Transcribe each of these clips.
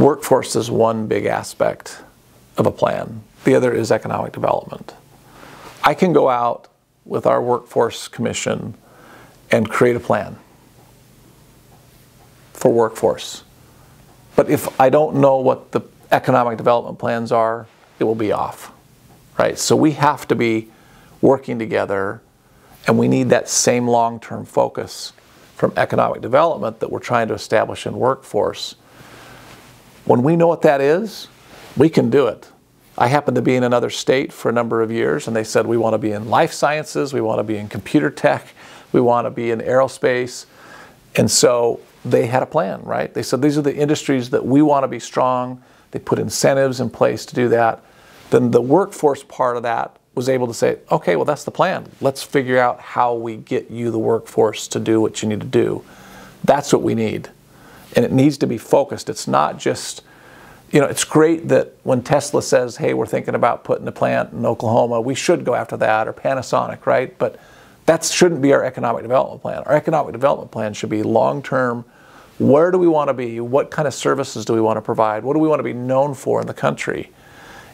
Workforce is one big aspect of a plan. The other is economic development. I can go out with our workforce commission and create a plan for workforce. But if I don't know what the economic development plans are, it will be off, right? So we have to be working together, and we need that same long-term focus from economic development that we're trying to establish in workforce. When we know what that is, we can do it. I happened to be in another state for a number of years, and they said, we want to be in life sciences, we want to be in computer tech, we want to be in aerospace. And so they had a plan, right? They said, these are the industries that we want to be strong. They put incentives in place to do that. Then the workforce part of that was able to say, okay, well, that's the plan. Let's figure out how we get you the workforce to do what you need to do. That's what we need. And it needs to be focused. It's not just, you know, it's great that when Tesla says, hey, we're thinking about putting a plant in Oklahoma, we should go after that, or Panasonic, right? But that shouldn't be our economic development plan. Our economic development plan should be long-term. Where do we want to be? What kind of services do we want to provide? What do we want to be known for in the country?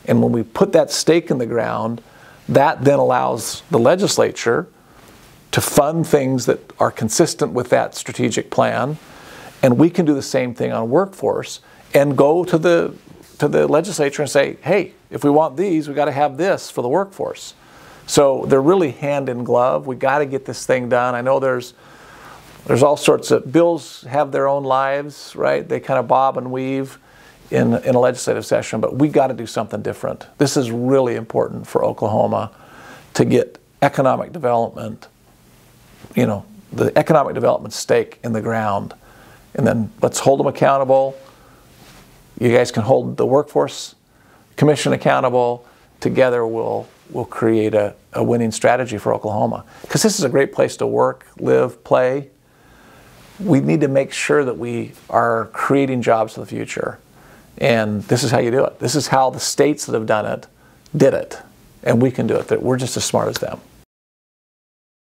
And when we put that stake in the ground, that then allows the legislature to fund things that are consistent with that strategic plan. And we can do the same thing on workforce and go to the legislature and say, hey, if we want these, we got to have this for the workforce. So they're really hand in glove. We got to get this thing done. I know there's all sorts of bills have their own lives, right? They kind of bob and weave in a legislative session, but we got to do something different. This is really important for Oklahoma to get economic development, you know, the economic development stake in the ground. And then let's hold them accountable. You guys can hold the workforce commission accountable. Together we'll create a winning strategy for Oklahoma. Because this is a great place to work, live, play. We need to make sure that we are creating jobs for the future. And this is how you do it. This is how the states that have done it did it. And we can do it. We're just as smart as them.